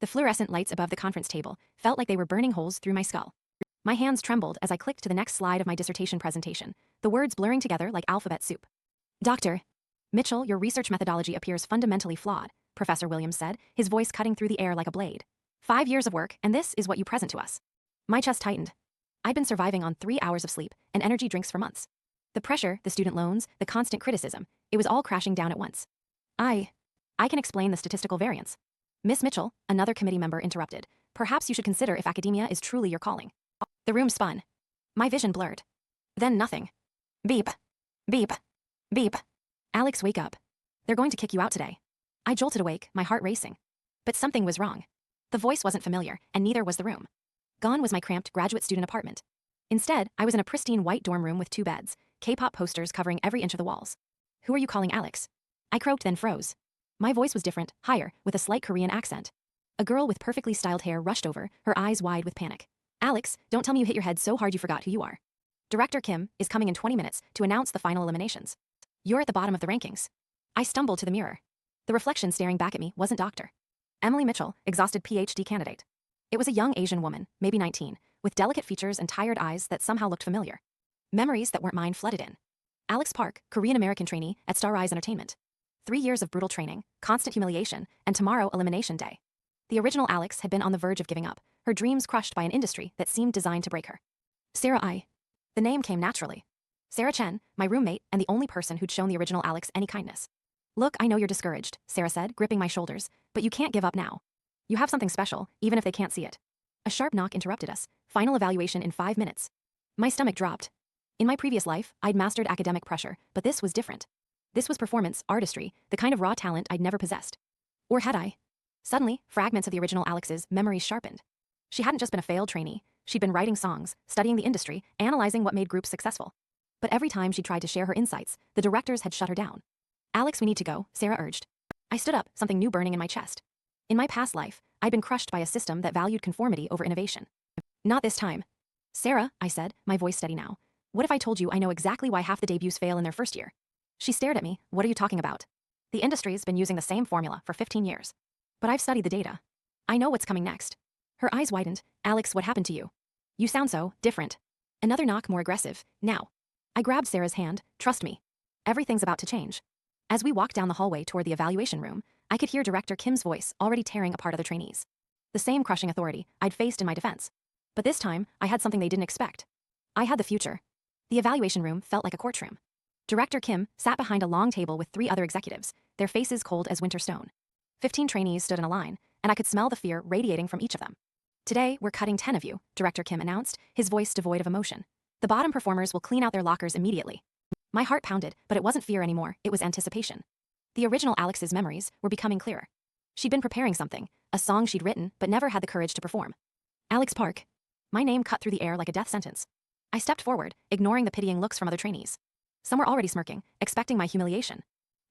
The fluorescent lights above the conference table felt like they were burning holes through my skull. My hands trembled as I clicked to the next slide of my dissertation presentation, the words blurring together like alphabet soup. Dr. Mitchell, your research methodology appears fundamentally flawed, Professor Williams said, his voice cutting through the air like a blade. 5 years of work, and this is what you present to us. My chest tightened. I'd been surviving on 3 hours of sleep and energy drinks for months. The pressure, the student loans, the constant criticism, it was all crashing down at once. I can explain the statistical variance. Miss Mitchell, another committee member interrupted. Perhaps you should consider if academia is truly your calling. The room spun. My vision blurred. Then nothing. Beep. Beep. Beep. Alex, wake up. They're going to kick you out today. I jolted awake, my heart racing. But something was wrong. The voice wasn't familiar, and neither was the room. Gone was my cramped graduate student apartment. Instead, I was in a pristine white dorm room with 2 beds, K-pop posters covering every inch of the walls. Who are you calling Alex? I croaked, then froze. My voice was different, higher, with a slight Korean accent. A girl with perfectly styled hair rushed over, her eyes wide with panic. Alex, don't tell me you hit your head so hard you forgot who you are. Director Kim is coming in 20 minutes to announce the final eliminations. You're at the bottom of the rankings. I stumbled to the mirror. The reflection staring back at me wasn't Dr. Emily Mitchell, exhausted PhD candidate. It was a young Asian woman, maybe 19, with delicate features and tired eyes that somehow looked familiar. Memories that weren't mine flooded in. Alex Park, Korean-American trainee at Starrise Entertainment. 3 years of brutal training, constant humiliation, and tomorrow elimination day. The original Alex had been on the verge of giving up, her dreams crushed by an industry that seemed designed to break her. Sarah I. The name came naturally. Sarah Chen, my roommate and the only person who'd shown the original Alex any kindness. Look, I know you're discouraged, Sarah said, gripping my shoulders, but you can't give up now. You have something special, even if they can't see it. A sharp knock interrupted us. Final evaluation in 5 minutes. My stomach dropped. In my previous life, I'd mastered academic pressure, but this was different. This was performance, artistry, the kind of raw talent I'd never possessed. Or had I? Suddenly, fragments of the original Alex's memories sharpened. She hadn't just been a failed trainee, she'd been writing songs, studying the industry, analyzing what made groups successful. But every time she tried to share her insights, the directors had shut her down. Alex, we need to go, Sarah urged. I stood up, something new burning in my chest. In my past life, I'd been crushed by a system that valued conformity over innovation. Not this time. Sarah, I said, my voice steady now. What if I told you I know exactly why half the debuts fail in their first year? She stared at me. What are you talking about? The industry's been using the same formula for 15 years. But I've studied the data. I know what's coming next. Her eyes widened. Alex, what happened to you? You sound so different. Another knock, more aggressive. Now. I grabbed Sarah's hand. Trust me. Everything's about to change. As we walked down the hallway toward the evaluation room, I could hear Director Kim's voice already tearing apart other trainees. The same crushing authority I'd faced in my defense. But this time, I had something they didn't expect. I had the future. The evaluation room felt like a courtroom. Director Kim sat behind a long table with 3 other executives, their faces cold as winter stone. 15 trainees stood in a line, and I could smell the fear radiating from each of them. Today, we're cutting 10 of you, Director Kim announced, his voice devoid of emotion. The bottom performers will clean out their lockers immediately. My heart pounded, but it wasn't fear anymore, it was anticipation. The original Alex's memories were becoming clearer. She'd been preparing something, a song she'd written but never had the courage to perform. Alex Park. My name cut through the air like a death sentence. I stepped forward, ignoring the pitying looks from other trainees. Some were already smirking, expecting my humiliation.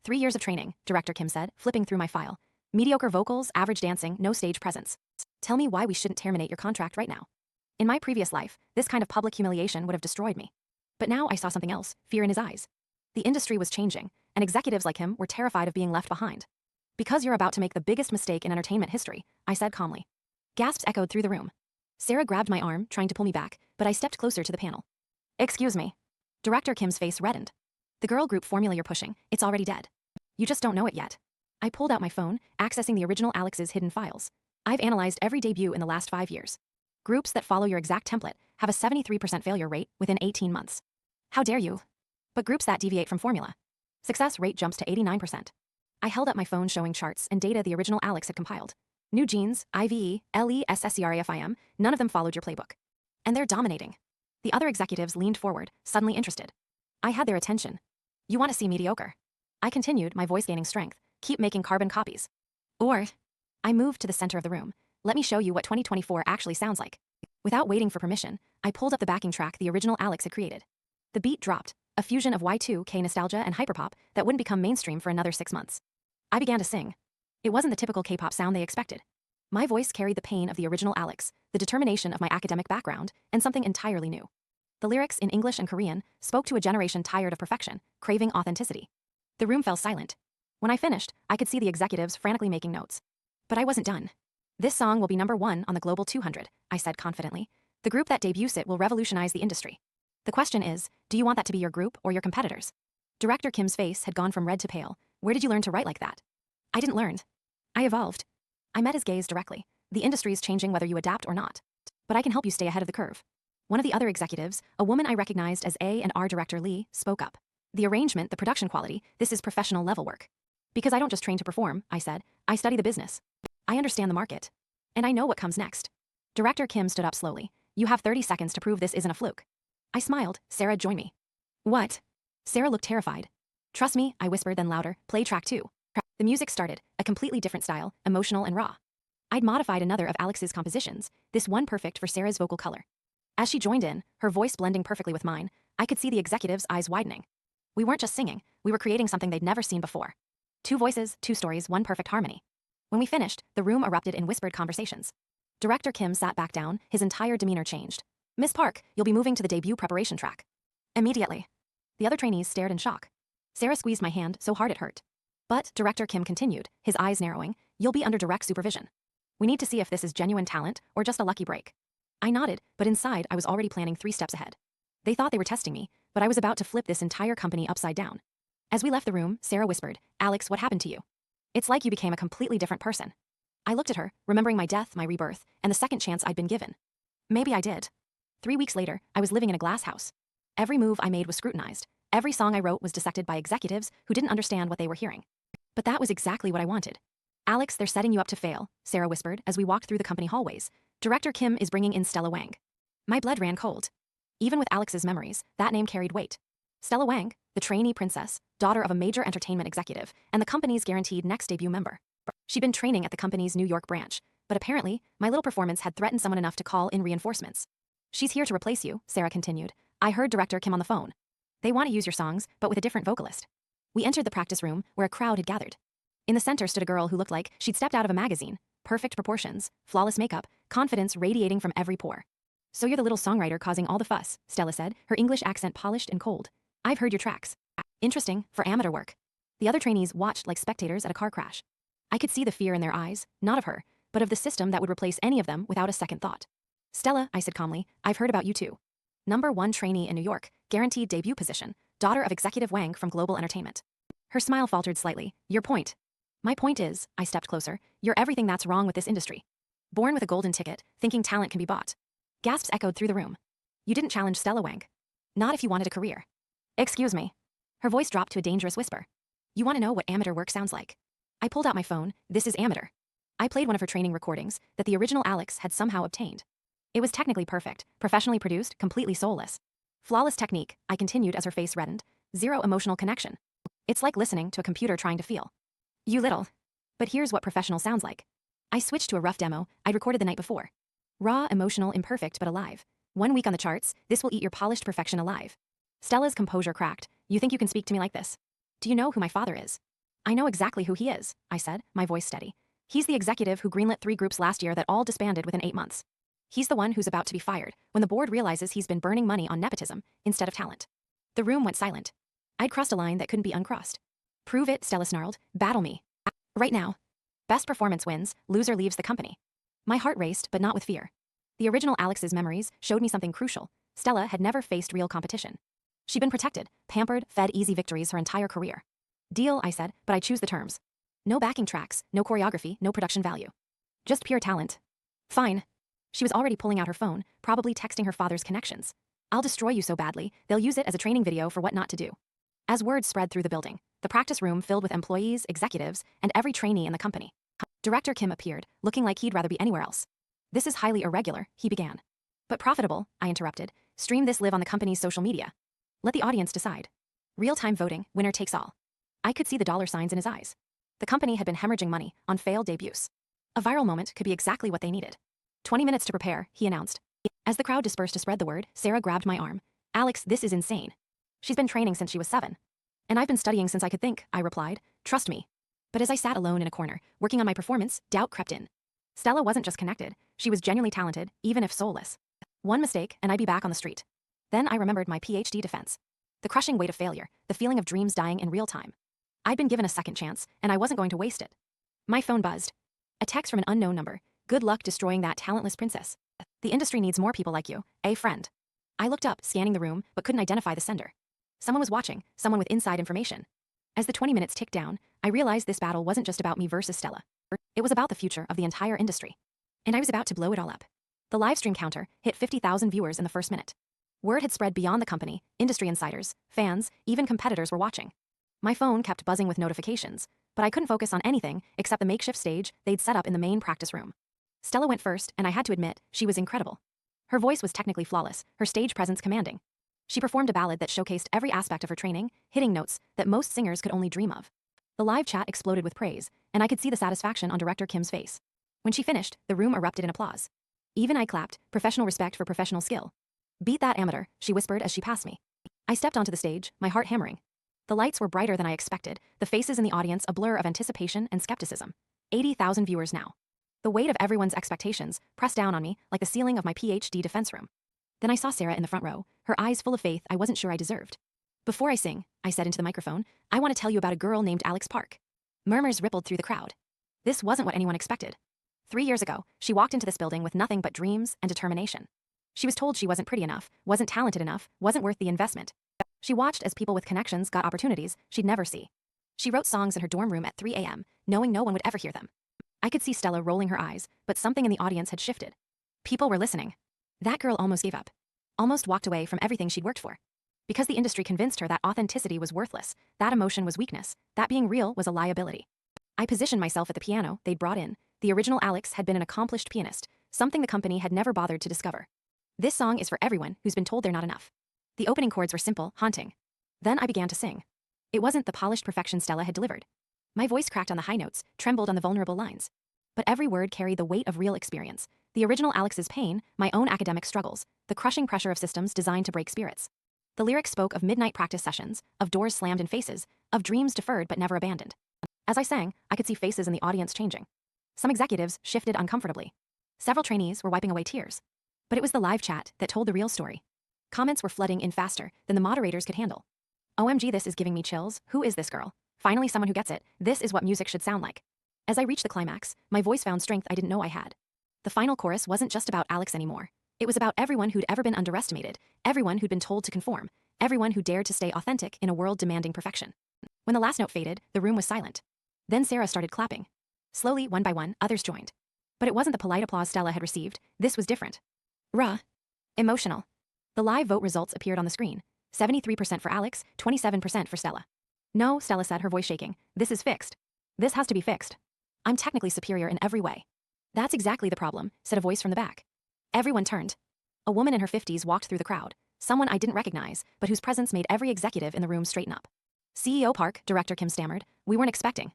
3 years of training, Director Kim said, flipping through my file. Mediocre vocals, average dancing, no stage presence. Tell me why we shouldn't terminate your contract right now. In my previous life, this kind of public humiliation would have destroyed me. But now I saw something else, fear in his eyes. The industry was changing, and executives like him were terrified of being left behind. Because you're about to make the biggest mistake in entertainment history, I said calmly. Gasps echoed through the room. Sarah grabbed my arm, trying to pull me back, but I stepped closer to the panel. Excuse me. Director Kim's face reddened. The girl group formula you're pushing, it's already dead. You just don't know it yet. I pulled out my phone, accessing the original Alex's hidden files. I've analyzed every debut in the last 5 years. Groups that follow your exact template have a 73% failure rate within 18 months. How dare you? But groups that deviate from formula, success rate jumps to 89%. I held up my phone showing charts and data the original Alex had compiled. New Jeans, IVE, LESSERAFIM, none of them followed your playbook. And they're dominating. The other executives leaned forward, suddenly interested. I had their attention. You want to see mediocre? I continued, my voice gaining strength. Keep making carbon copies. Or, I moved to the center of the room. Let me show you what 2024 actually sounds like. Without waiting for permission, I pulled up the backing track the original Alex had created. The beat dropped, a fusion of Y2K nostalgia and hyperpop that wouldn't become mainstream for another 6 months. I began to sing. It wasn't the typical K-pop sound they expected. My voice carried the pain of the original Alex, the determination of my academic background, and something entirely new. The lyrics in English and Korean spoke to a generation tired of perfection, craving authenticity. The room fell silent. When I finished, I could see the executives frantically making notes. But I wasn't done. This song will be #1 on the Global 200, I said confidently. The group that debuts it will revolutionize the industry. The question is, do you want that to be your group or your competitors? Director Kim's face had gone from red to pale. Where did you learn to write like that? I didn't learn. I evolved. I met his gaze directly. The industry is changing whether you adapt or not. But I can help you stay ahead of the curve. One of the other executives, a woman I recognized as A&R director Lee, spoke up. The arrangement, the production quality, this is professional level work. Because I don't just train to perform, I said. I study the business. I understand the market. And I know what comes next. Director Kim stood up slowly. You have 30 seconds to prove this isn't a fluke. I smiled. Sarah, join me. What? Sarah looked terrified. Trust me, I whispered, then louder. Play track 2. The music started, a completely different style, emotional and raw. I'd modified another of Alex's compositions, this one perfect for Sarah's vocal color. As she joined in, her voice blending perfectly with mine, I could see the executive's eyes widening. We weren't just singing, we were creating something they'd never seen before. 2 voices, 2 stories, 1 perfect harmony. When we finished, the room erupted in whispered conversations. Director Kim sat back down, his entire demeanor changed. Miss Park, you'll be moving to the debut preparation track. Immediately. The other trainees stared in shock. Sarah squeezed my hand so hard it hurt. But Director Kim continued, his eyes narrowing, you'll be under direct supervision. We need to see if this is genuine talent or just a lucky break. I nodded, but inside I was already planning 3 steps ahead. They thought they were testing me, but I was about to flip this entire company upside down. As we left the room, Sarah whispered, Alex, what happened to you? It's like you became a completely different person. I looked at her, remembering my death, my rebirth, and the second chance I'd been given. Maybe I did. 3 weeks later, I was living in a glass house. Every move I made was scrutinized. Every song I wrote was dissected by executives who didn't understand what they were hearing. But that was exactly what I wanted. Alex, they're setting you up to fail, Sarah whispered as we walked through the company hallways. Director Kim is bringing in Stella Wang. My blood ran cold. Even with Alex's memories, that name carried weight. Stella Wang, the trainee princess, daughter of a major entertainment executive, and the company's guaranteed next debut member. She'd been training at the company's New York branch, but apparently, my little performance had threatened someone enough to call in reinforcements. She's here to replace you, Sarah continued. I heard Director Kim on the phone. They want to use your songs, but with a different vocalist. We entered the practice room, where a crowd had gathered. In the center stood a girl who looked like she'd stepped out of a magazine. Perfect proportions, flawless makeup, confidence radiating from every pore. So you're the little songwriter causing all the fuss, Stella said, her English accent polished and cold. I've heard your tracks. Interesting, for amateur work. The other trainees watched like spectators at a car crash. I could see the fear in their eyes, not of her, but of the system that would replace any of them without a second thought. Stella, I said calmly, I've heard about you too. #1 trainee in New York, guaranteed debut position, daughter of Executive Wang from Global Entertainment. Her smile faltered slightly. Your point. My point is, I stepped closer, you're everything that's wrong with this industry. Born with a golden ticket, thinking talent can be bought. Gasps echoed through the room. You didn't challenge Stella Wang. Not if you wanted a career. Excuse me. Her voice dropped to a dangerous whisper. You want to know what amateur work sounds like? I pulled out my phone. This is amateur. I played one of her training recordings that the original Alex had somehow obtained. It was technically perfect, professionally produced, completely soulless. Flawless technique, I continued as her face reddened. Zero emotional connection. It's like listening to a computer trying to feel. You little. But here's what professional sounds like. I switched to a rough demo I'd recorded the night before. Raw, emotional, imperfect, but alive. 1 week on the charts, this will eat your polished perfection alive. Stella's composure cracked. You think you can speak to me like this? Do you know who my father is? I know exactly who he is, I said, my voice steady. He's the executive who greenlit 3 groups last year that all disbanded within 8 months. He's the one who's about to be fired when the board realizes he's been burning money on nepotism instead of talent. The room went silent. I'd crossed a line that couldn't be uncrossed. Prove it, Stella snarled. Battle me. Right now. Best performance wins, loser leaves the company. My heart raced, but not with fear. The original Alex's memories showed me something crucial. Stella had never faced real competition. She'd been protected, pampered, fed easy victories her entire career. Deal, I said, but I choose the terms. No backing tracks, no choreography, no production value. Just pure talent. Fine. She was already pulling out her phone, probably texting her father's connections. I'll destroy you so badly, they'll use it as a training video for what not to do. As word spread through the building, the practice room filled with employees, executives, and every trainee in the company. Director Kim appeared, looking like he'd rather be anywhere else. This is highly irregular, he began. But profitable, I interrupted. Stream this live on the company's social media. Let the audience decide. Real-time voting, winner takes all. I could see the dollar signs in his eyes. The company had been hemorrhaging money on failed debuts. A viral moment could be exactly what they needed. 20 minutes to prepare, he announced. As the crowd dispersed to spread the word, Sarah grabbed my arm. Alex, this is insane. She's been training since she was 7. And I've been studying since I could think, I replied. Trust me. But as I sat alone in a corner, working on my performance, doubt crept in. Stella wasn't just connected, she was genuinely talented, even if soulless. One mistake, and I'd be back on the street. Then I remembered my PhD defense. The crushing weight of failure, the feeling of dreams dying in real time. I'd been given a second chance, and I wasn't going to waste it. My phone buzzed. A text from an unknown number. Good luck destroying that talentless princess. The industry needs more people like you, a friend. I looked up, scanning the room, but couldn't identify the sender. Someone was watching, someone with inside information. As the 20 minutes ticked down, I realized this battle wasn't just about me versus Stella. It was about the future of the entire industry. And I was about to blow it all up. The livestream counter hit 50,000 viewers in the first minute. Word had spread beyond the company, industry insiders, fans, even competitors were watching. My phone kept buzzing with notifications, but I couldn't focus on anything except the makeshift stage they'd set up in the main practice room. Stella went first, and I had to admit, she was incredible. Her voice was technically flawless, her stage presence commanding. She performed a ballad that showcased every aspect of her training, hitting notes that most singers could only dream of. The live chat exploded with praise, and I could see the satisfaction on director Kim's face. When she finished, the room erupted in applause. Even I clapped, professional respect for professional skill. Beat that amateur, she whispered as she passed me. I stepped onto the stage, my heart hammering. The lights were brighter than I expected, the faces in the audience a blur of anticipation and skepticism. 80,000 viewers now. The weight of everyone's expectations pressed down on me like the ceiling of my PhD defense room. Then I saw Sarah in the front row, her eyes full of faith I wasn't sure I deserved. Before I sing, I said into the microphone, I want to tell you about a girl named Alex Park. Murmurs rippled through the crowd. This wasn't what anyone expected. 3 years ago, she walked into this building with nothing but dreams and determination. She was told she wasn't pretty enough, wasn't talented enough, wasn't worth the investment. She watched as people with connections got opportunities she'd never see. She wrote songs in her dorm room at 3 a.m., knowing no one would ever hear them. I could see Stella rolling her eyes, but something in the audience had shifted. People were listening. That girl almost gave up. Almost walked away from everything she'd worked for. Because the industry convinced her that authenticity was worthless, that emotion was weakness, that being real was a liability. I positioned myself at the piano they'd brought in. The original Alex had been an accomplished pianist, something the company had never bothered to discover. This song is for everyone who's been told they're not enough. The opening chords were simple, haunting. Then I began to sing. It wasn't the polished perfection Stella had delivered. My voice cracked on the high notes, trembled on the vulnerable lines. But every word carried the weight of real experience. The original Alex's pain, my own academic struggles, the crushing pressure of systems designed to break spirits. The lyrics spoke of midnight practice sessions, of doors slammed in faces, of dreams deferred but never abandoned. As I sang, I could see faces in the audience changing. Some executives shifted uncomfortably. Several trainees were wiping away tears. But it was the live chat that told the real story. Comments were flooding in faster than the moderators could handle. OMG, this is giving me chills. Who is this girl? Finally someone who gets it. This is what music should sound like. As I reached the climax, my voice found strength I didn't know I had. The final chorus wasn't just about Alex anymore. It was about everyone who'd ever been underestimated, everyone who'd been told to conform, everyone who dared to stay authentic in a world demanding perfection. When the last note faded, the room was silent. Then Sarah started clapping. Slowly, one by one, others joined. But it wasn't the polite applause Stella had received. This was different. Raw. Emotional. The live vote results appeared on the screen. 73% for Alex, 27% for Stella. No, Stella said, her voice shaking. This is fixed. This has to be fixed. I'm technically superior in every way. That's exactly the problem, said a voice from the back. Everyone turned. A woman in her 50s walked through the crowd, someone I didn't recognize, but whose presence made every executive in the room straighten up. CEO Park, Director Kim stammered. We weren't expecting.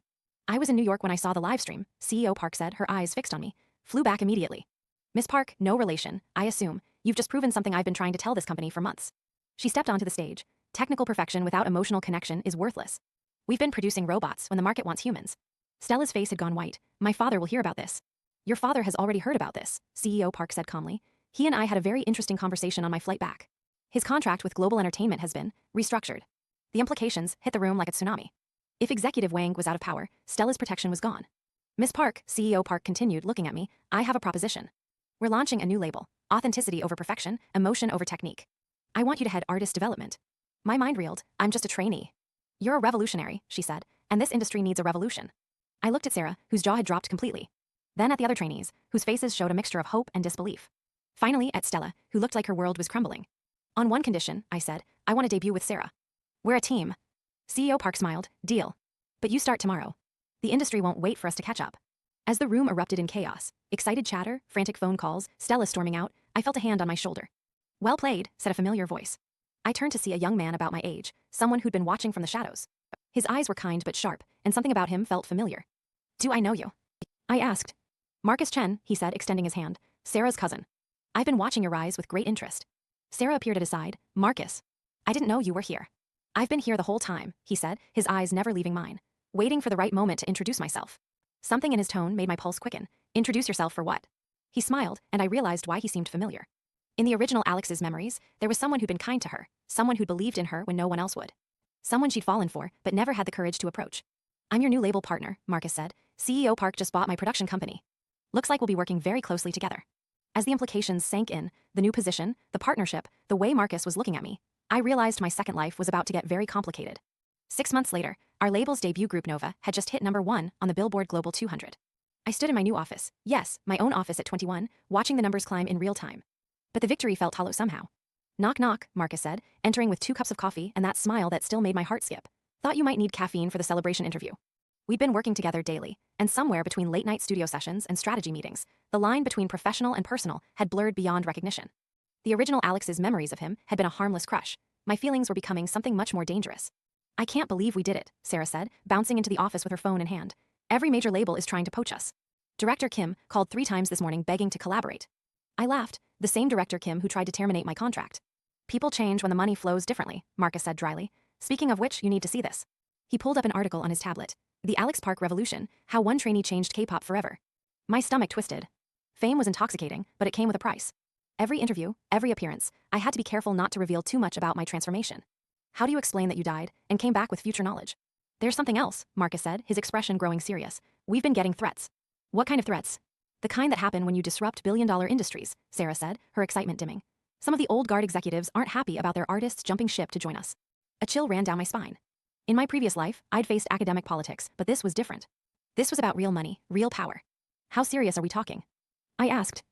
I was in New York when I saw the live stream, CEO Park said, her eyes fixed on me. Flew back immediately. Miss Park, no relation, I assume. You've just proven something I've been trying to tell this company for months. She stepped onto the stage. Technical perfection without emotional connection is worthless. We've been producing robots when the market wants humans. Stella's face had gone white. My father will hear about this. Your father has already heard about this, CEO Park said calmly. He and I had a very interesting conversation on my flight back. His contract with Global Entertainment has been restructured. The implications hit the room like a tsunami. If Executive Wang was out of power, Stella's protection was gone. Miss Park, CEO Park continued, looking at me, I have a proposition. We're launching a new label, authenticity over perfection, emotion over technique. I want you to head artist development. My mind reeled, I'm just a trainee. You're a revolutionary, she said, and this industry needs a revolution. I looked at Sarah, whose jaw had dropped completely. Then at the other trainees, whose faces showed a mixture of hope and disbelief. Finally at Stella, who looked like her world was crumbling. On one condition, I said, I want to debut with Sarah. We're a team. CEO Park smiled, deal. But you start tomorrow. The industry won't wait for us to catch up. As the room erupted in chaos, excited chatter, frantic phone calls, Stella storming out, I felt a hand on my shoulder. Well played, said a familiar voice. I turned to see a young man about my age, someone who'd been watching from the shadows. His eyes were kind but sharp, and something about him felt familiar. Do I know you? I asked. Marcus Chen, he said, extending his hand. Sarah's cousin. I've been watching your rise with great interest. Sarah appeared at his side. Marcus. I didn't know you were here. I've been here the whole time, he said, his eyes never leaving mine, waiting for the right moment to introduce myself. Something in his tone made my pulse quicken. Introduce yourself for what? He smiled, and I realized why he seemed familiar. In the original Alex's memories, there was someone who'd been kind to her, someone who'd believed in her when no one else would. Someone she'd fallen for, but never had the courage to approach. I'm your new label partner, Marcus said. CEO Park just bought my production company. Looks like we'll be working very closely together. As the implications sank in, the new position, the partnership, the way Marcus was looking at me, I realized my second life was about to get very complicated. 6 months later, our label's debut group Nova had just hit #1 on the Billboard Global 200. I stood in my new office, yes, my own office at 21, watching the numbers climb in real time. But the victory felt hollow somehow. Knock knock, Marcus said, entering with 2 cups of coffee and that smile that still made my heart skip. Thought you might need caffeine for the celebration interview. We'd been working together daily, and somewhere between late-night studio sessions and strategy meetings, the line between professional and personal had blurred beyond recognition. The original Alex's memories of him had been a harmless crush. My feelings were becoming something much more dangerous. I can't believe we did it, Sarah said, bouncing into the office with her phone in hand. Every major label is trying to poach us. Director Kim called 3 times this morning begging to collaborate. I laughed, the same Director Kim who tried to terminate my contract. People change when the money flows differently, Marcus said dryly. Speaking of which, you need to see this. He pulled up an article on his tablet. The Alex Park Revolution, How One Trainee Changed K-Pop Forever. My stomach twisted. Fame was intoxicating, but it came with a price. Every interview, every appearance, I had to be careful not to reveal too much about my transformation. How do you explain that you died and came back with future knowledge? There's something else, Marcus said, his expression growing serious. We've been getting threats. What kind of threats? The kind that happen when you disrupt billion-dollar industries, Sarah said, her excitement dimming. Some of the old guard executives aren't happy about their artists jumping ship to join us. A chill ran down my spine. In my previous life, I'd faced academic politics, but this was different. This was about real money, real power. How serious are we talking? I asked.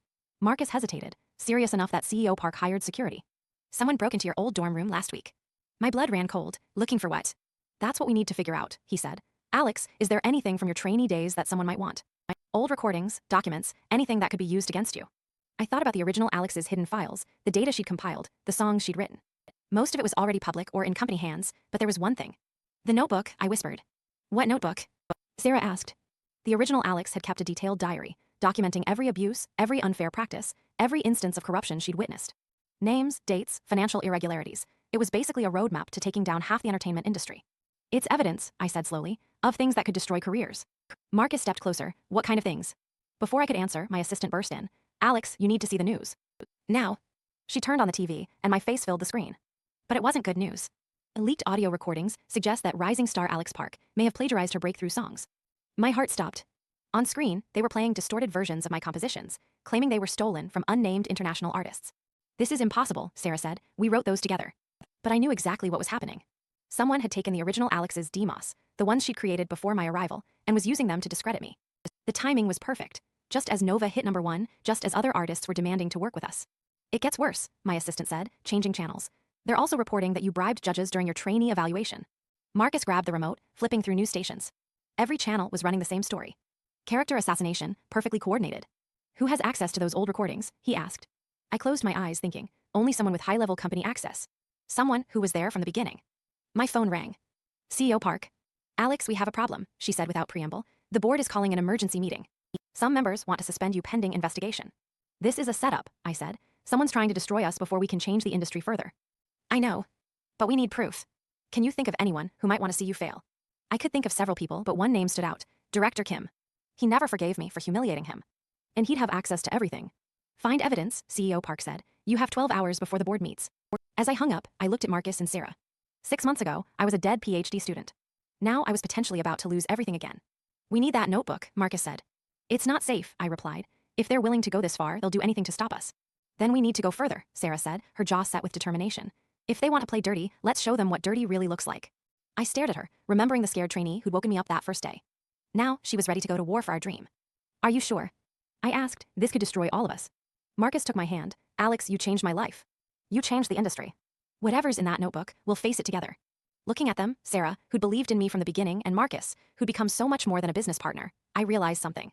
Marcus hesitated, serious enough that CEO Park hired security. Someone broke into your old dorm room last week. My blood ran cold, looking for what? That's what we need to figure out, he said. Alex, is there anything from your trainee days that someone might want? Old recordings, documents, anything that could be used against you. I thought about the original Alex's hidden files, the data she'd compiled, the songs she'd written. Most of it was already public or in company hands, but there was one thing. The notebook, I whispered. What notebook? Sarah asked. The original Alex had kept a detailed diary, documenting every abuse, every unfair practice, every instance of corruption she'd witnessed. Names, dates, financial irregularities. It was basically a roadmap to taking down half the entertainment industry. It's evidence, I said slowly, of things that could destroy careers. Marcus stepped closer. What kind of things? Before I could answer, my assistant burst in. Alex, you need to see the news. Now. She turned on the TV, and my face filled the screen. But it wasn't good news. Leaked audio recordings suggest that rising star Alex Park may have plagiarized her breakthrough songs. My heart stopped. On screen, they were playing distorted versions of my compositions, claiming they were stolen from unnamed international artists. This is impossible, Sarah said. We wrote those together. But I knew exactly what was happening. Someone had taken the original Alex's demos, the ones she'd created before my arrival, and was using them to discredit me. The timing was perfect. Just as Nova hit #1, just as other artists were demanding to work with us. It gets worse, my assistant said, changing channels. They're also reporting that you bribed judges during your trainee evaluation. Marcus grabbed the remote, flipping through news stations. Every channel was running the same story. Character assassination, perfectly coordinated. Who has access to those old recordings? He asked. I closed my eyes thinking, only someone with high-level company access. Someone who was there from the beginning. My phone rang. CEO Park. Alex, we have a problem, she said without preamble. The board is calling an emergency meeting. Some members want to suspend you pending investigation. This is a setup, I said. Someone's trying to destroy us before we can change the industry further. I know. But we need proof. Can you think of anyone who might want to see you fail? I could think of several people, but one name stood out. Director Kim. He never forgave me for humiliating him. And he'd have access to everything. Find evidence, CEO Park said. You have 12 hours before the board meets. As I hung up, I looked at Marcus and Sarah. 6 months ago, I was a dead PhD student. Now I was potentially about to lose everything again. We need that notebook, Marcus said. It's not safe, I replied. If they're willing to go this far, they'll do anything to stop us. Then we need to go further, Sarah said, her jaw set with determination. If they want to play dirty, let's show them what dirty really looks like. I stared at her, remembering the scared trainee who'd woken me up that first day. Now, she was ready to go to war for our dream. Are you sure? I asked. This could destroy all of us. Marcus took my hand. Alex, you changed my life. You changed the industry. Whatever's in that notebook, we'll face it together. Looking at them, Sarah, who'd believed in me from the beginning, and Marcus, who'd become so much more than a business partner, I realized something.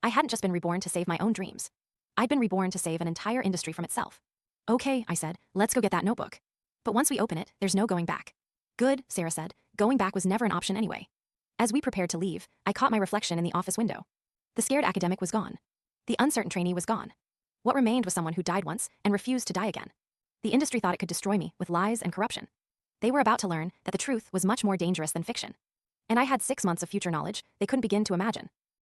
I hadn't just been reborn to save my own dreams. I'd been reborn to save an entire industry from itself. Okay, I said, let's go get that notebook. But once we open it, there's no going back. Good, Sarah said. Going back was never an option anyway. As we prepared to leave, I caught my reflection in the office window. The scared academic was gone. The uncertain trainee was gone. What remained was someone who died once and refused to die again. The industry thought it could destroy me with lies and corruption. They were about to learn that the truth was much more dangerous than fiction. And I had 6 months of future knowledge they couldn't begin to imagine.